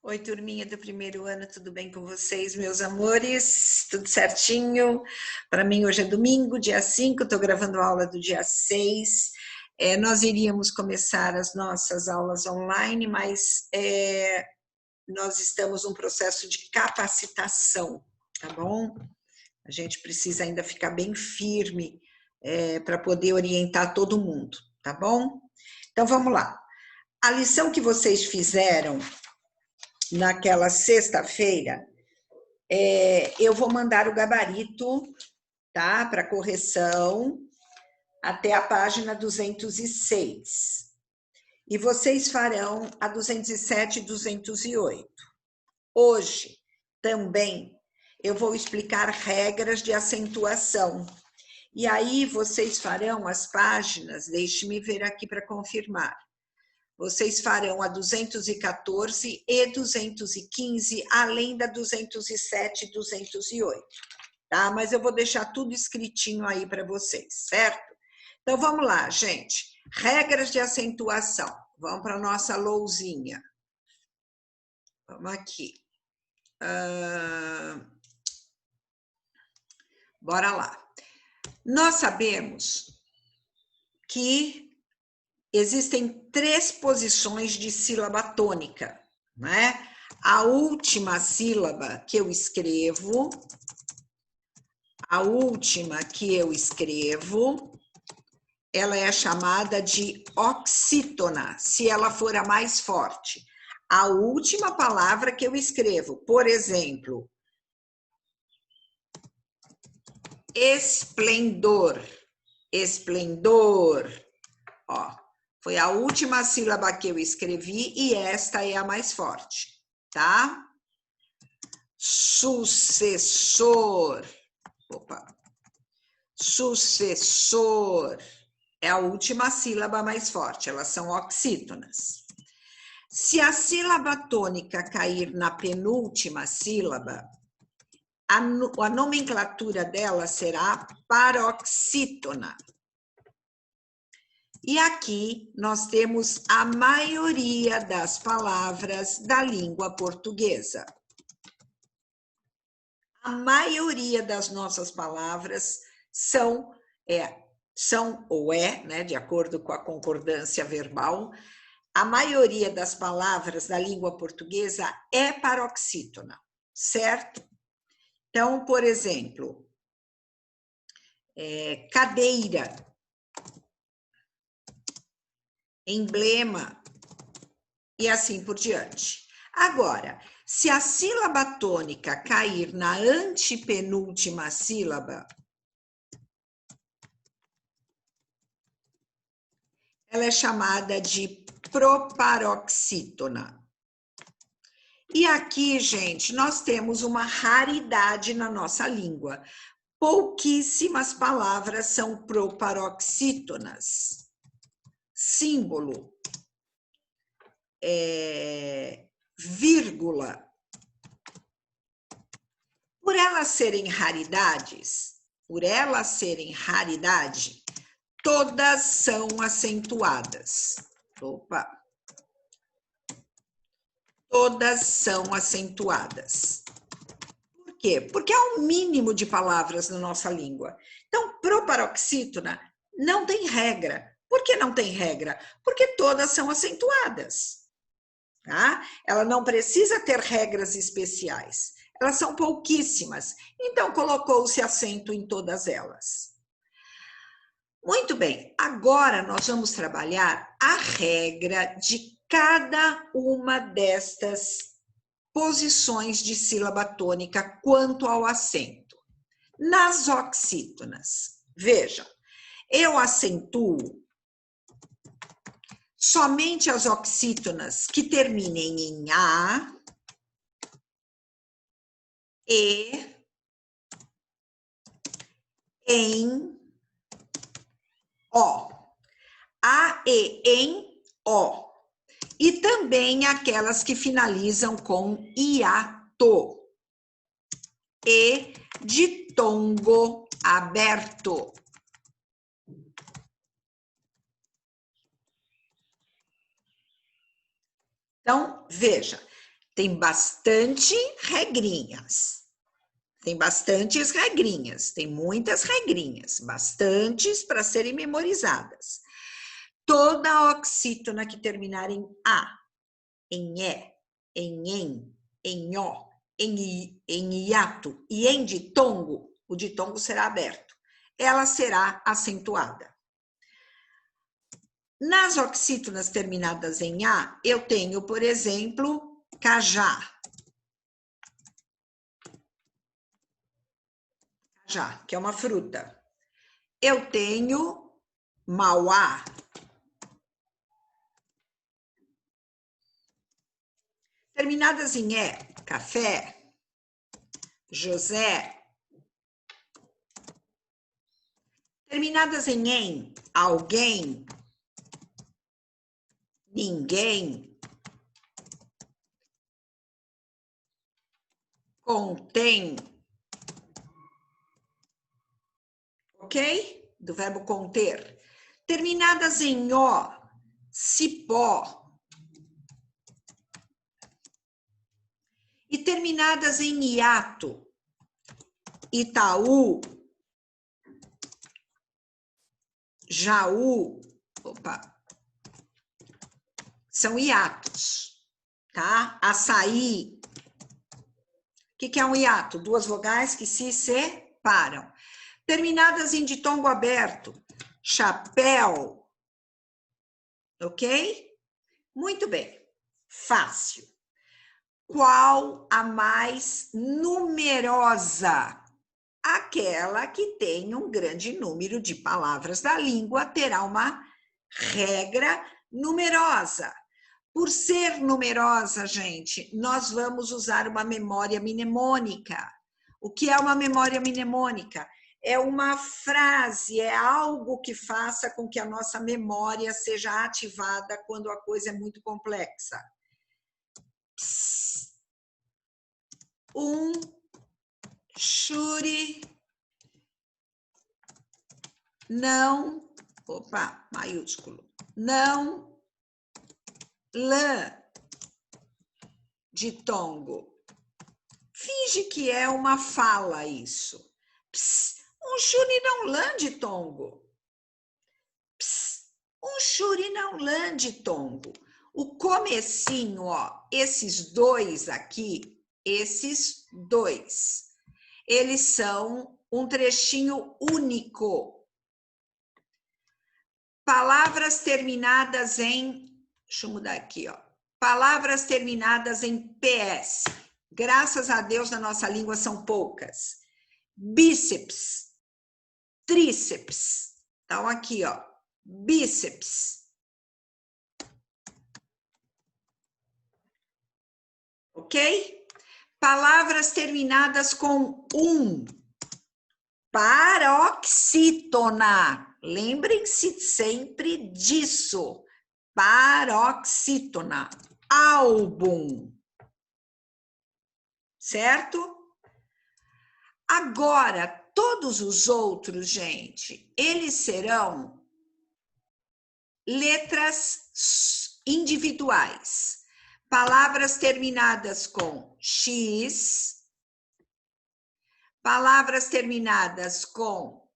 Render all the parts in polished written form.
Oi, turminha do primeiro ano, tudo bem com vocês, meus amores? Tudo certinho? Para mim, hoje é domingo, dia 5, estou gravando a aula do dia 6. Nós iríamos começar as nossas aulas online, mas nós estamos num processo de capacitação, tá bom? A gente precisa ainda ficar bem firme para poder orientar todo mundo, tá bom? Então, vamos lá. A lição que vocês fizeram naquela sexta-feira, eu vou mandar o gabarito, tá, para correção até a página 206. E vocês farão a 207 e 208. Hoje, também, eu vou explicar regras de acentuação. E aí, vocês farão as páginas, deixe-me ver aqui para confirmar. Vocês farão a 214 e 215, além da 207 e 208, tá? Mas eu vou deixar tudo escritinho aí para vocês, certo? Então, vamos lá, gente. Regras de acentuação. Vamos para a nossa lousinha. Vamos aqui. Bora lá. Nós sabemos que existem 3 posições de sílaba tônica, né? A última sílaba que eu escrevo, ela é chamada de oxítona, se ela for a mais forte. A última palavra que eu escrevo, por exemplo, esplendor, ó. Foi a última sílaba que eu escrevi e esta é a mais forte, tá? Sucessor. Sucessor é a última sílaba mais forte, elas são oxítonas. Se a sílaba tônica cair na penúltima sílaba, a nomenclatura dela será paroxítona. E aqui nós temos a maioria das palavras da língua portuguesa. A maioria das nossas palavras são ou é, né, de acordo com a concordância verbal, a maioria das palavras da língua portuguesa é paroxítona, certo? Então, por exemplo, cadeira, emblema e assim por diante. Agora, se a sílaba tônica cair na antepenúltima sílaba, ela é chamada de proparoxítona. E aqui, gente, nós temos uma raridade na nossa língua. Pouquíssimas palavras são proparoxítonas. Símbolo, vírgula. Por elas serem raridade, todas são acentuadas. Todas são acentuadas. Por quê? Porque há um mínimo de palavras na nossa língua. Então, proparoxítona não tem regra. Por que não tem regra? Porque todas são acentuadas. Tá? Ela não precisa ter regras especiais. Elas são pouquíssimas. Então, colocou-se acento em todas elas. Muito bem, agora nós vamos trabalhar a regra de cada uma destas posições de sílaba tônica quanto ao acento. Nas oxítonas, vejam, eu acentuo somente as oxítonas que terminem em A, E, em O. A, E, em O. E também aquelas que finalizam com hiato. E de tongo aberto. Então, veja, tem bastante regrinhas. Tem bastantes regrinhas, tem muitas regrinhas, bastantes para serem memorizadas. Toda oxítona que terminar em A, em E, em O, em hiato e em ditongo, o ditongo será aberto. Ela será acentuada. Nas oxítonas terminadas em A, eu tenho, por exemplo, cajá. Cajá, que é uma fruta. Eu tenho mauá. Terminadas em E, café, José. Terminadas em alguém, ninguém, contém, ok? Do verbo conter. Terminadas em O, cipó. E terminadas em hiato, Itaú, Jaú, são hiatos, tá? Açaí. O que é um hiato? Duas vogais que se separam. Terminadas em ditongo aberto, chapéu, ok? Muito bem, fácil. Qual a mais numerosa? Aquela que tem um grande número de palavras da língua terá uma regra numerosa. Por ser numerosa, gente, nós vamos usar uma memória mnemônica. O que é uma memória mnemônica? É uma frase, é algo que faça com que a nossa memória seja ativada quando a coisa é muito complexa. Churi não, maiúsculo, não lã ditongo. Finge que é uma fala isso. Um churi não lã ditongo. Um churi não lã ditongo. O comecinho, ó, esses dois aqui, esses dois, eles são um trechinho único. Palavras terminadas em... Deixa eu mudar aqui, ó. Palavras terminadas em PS. Graças a Deus, na nossa língua são poucas. Bíceps. Tríceps. Então, aqui, ó. Bíceps. Ok? Palavras terminadas com Paroxítona. Lembrem-se sempre disso. Paroxítona. Álbum. Certo? Agora, todos os outros, gente, eles serão letras individuais. Palavras terminadas com X, palavras terminadas com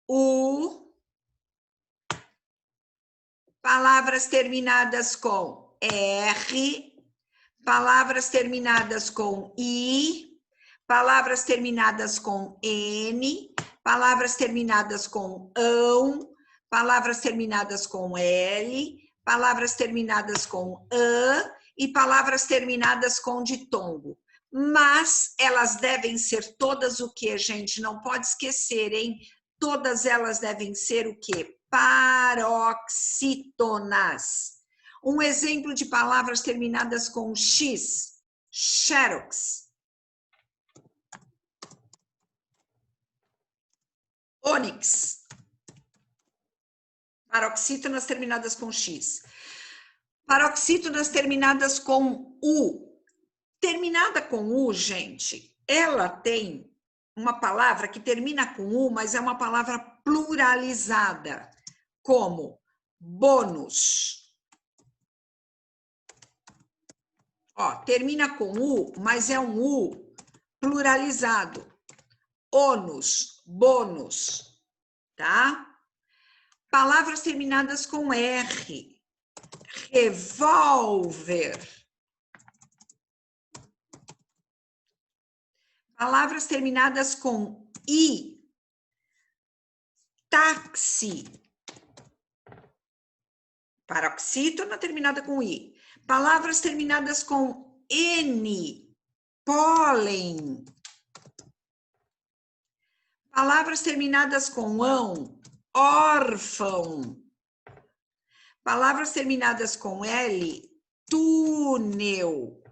U, palavras terminadas com R, palavras terminadas com I, palavras terminadas com N, palavras terminadas com ão, palavras terminadas com L, palavras terminadas com an e palavras terminadas com ditongo. Mas elas devem ser todas o que, gente? Não pode esquecer, hein? Todas elas devem ser o quê? Paroxítonas. Um exemplo de palavras terminadas com X, xerox, ônix. Paroxítonas terminadas com X. Paroxítonas terminadas com U. Terminada com U, gente, ela tem uma palavra que termina com U, mas é uma palavra pluralizada, como bônus, Ó, termina com U, mas é um U pluralizado. Ônus, bônus, tá? Palavras terminadas com R. Revólver. Palavras terminadas com I. Táxi. Paroxítona terminada com I. Palavras terminadas com N. Pólen. Palavras terminadas com ão. Órfão. Palavras terminadas com L. Túnel.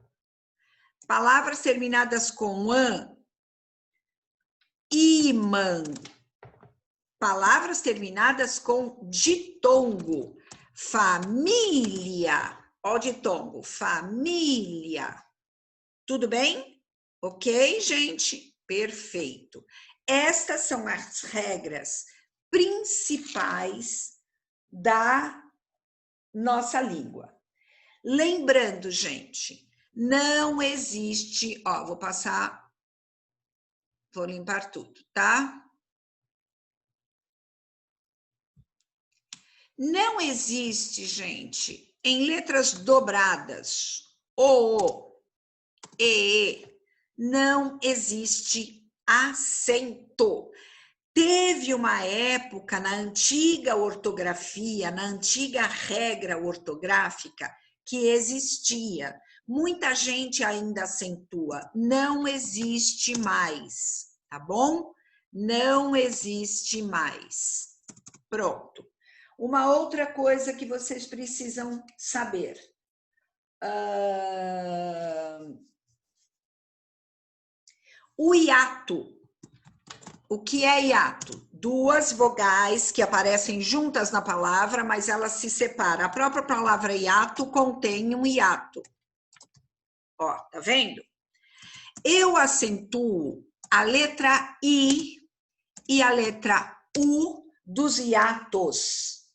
Palavras terminadas com an. Imã. Palavras terminadas com ditongo. Família. Ó, ditongo. Família. Tudo bem? Ok, gente? Perfeito. Estas são as regras principais da nossa língua. Lembrando, gente, não existe... Ó, vou passar... Vou limpar tudo, tá? Não existe, gente, em letras dobradas, o, e, não existe acento. Teve uma época na antiga ortografia, na antiga regra ortográfica, que existia. Muita gente ainda acentua. Não existe mais, tá bom? Não existe mais. Pronto. Uma outra coisa que vocês precisam saber. O hiato. O que é hiato? Duas vogais que aparecem juntas na palavra, mas elas se separam. A própria palavra hiato contém um hiato. Ó, tá vendo? Eu acentuo a letra I e a letra U dos hiatos.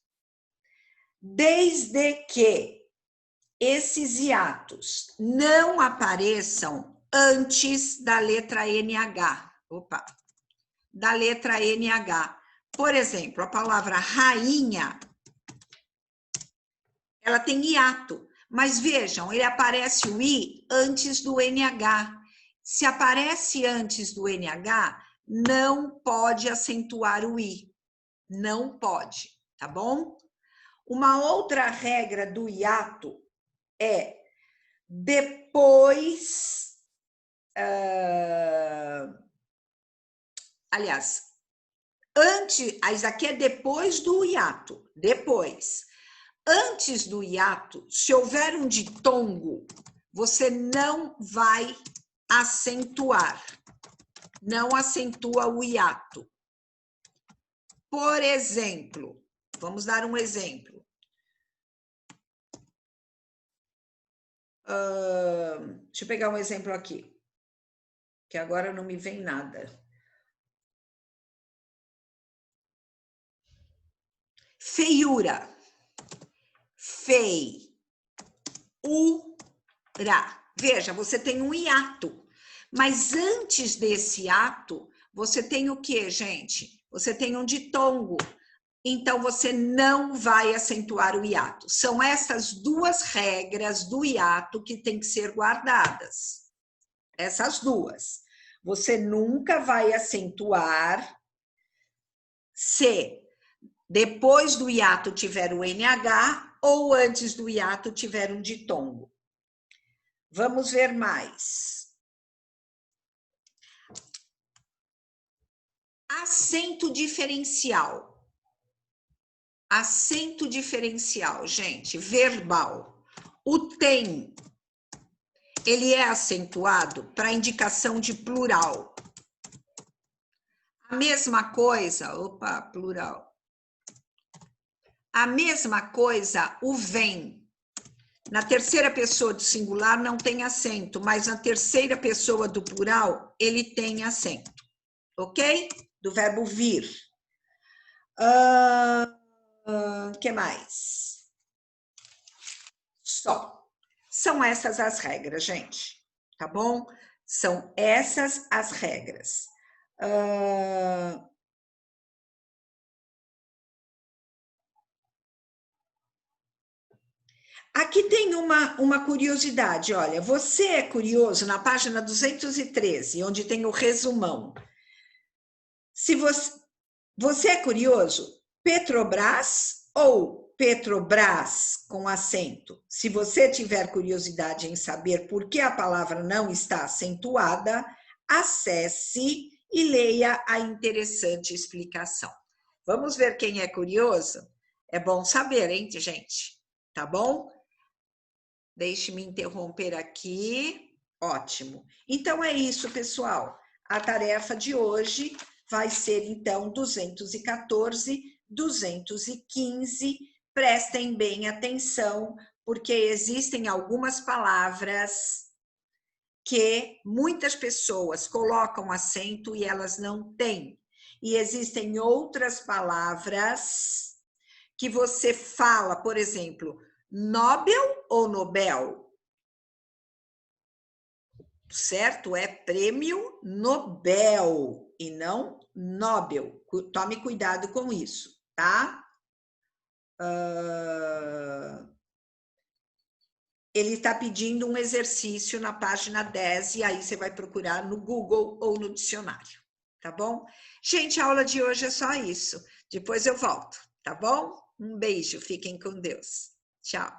Desde que esses hiatos não apareçam antes da letra NH. Opa! Da letra NH. Por exemplo, a palavra rainha, ela tem hiato. Mas vejam, ele aparece o I antes do NH. Se aparece antes do NH, não pode acentuar o I. Não pode, tá bom? Uma outra regra do hiato é depois... aliás, antes... Isso aqui é depois do hiato. Depois. Antes do hiato, se houver um ditongo, você não vai acentuar. Não acentua o hiato. Por exemplo, vamos dar um exemplo. Deixa eu pegar um exemplo aqui, que agora não me vem nada. Feiura. Fei. Ura. Veja, você tem um hiato. Mas antes desse hiato, você tem o quê, gente? Você tem um ditongo. Então, você não vai acentuar o hiato. São essas duas regras do hiato que tem que ser guardadas. Essas duas. Você nunca vai acentuar se depois do hiato tiver o NH ou antes do hiato tiver um ditongo. Vamos ver mais. Acento diferencial. Acento diferencial, gente, verbal. O tem, ele é acentuado para indicação de plural. A mesma coisa, opa, plural. A mesma coisa, o vem. Na terceira pessoa do singular não tem acento, mas na terceira pessoa do plural, ele tem acento. Ok? Do verbo vir. Que mais? Só. São essas as regras, gente, tá bom? São essas as regras. Aqui tem uma curiosidade, olha, você é curioso na página 213, onde tem o resumão. Se você é curioso, Petrobras ou Petrobras com acento? Se você tiver curiosidade em saber por que a palavra não está acentuada, acesse e leia a interessante explicação. Vamos ver quem é curioso? É bom saber, hein, gente? Tá bom? Deixe-me interromper aqui. Ótimo. Então é isso, pessoal. A tarefa de hoje vai ser, então, 214, 215. Prestem bem atenção, porque existem algumas palavras que muitas pessoas colocam acento e elas não têm. E existem outras palavras que você fala, por exemplo, Nobel ou Nobel? Certo? É prêmio Nobel e não Nobel. Tome cuidado com isso, tá? Ele está pedindo um exercício na página 10 e aí você vai procurar no Google ou no dicionário, tá bom? Gente, a aula de hoje é só isso. Depois eu volto, tá bom? Um beijo, fiquem com Deus. Tchau.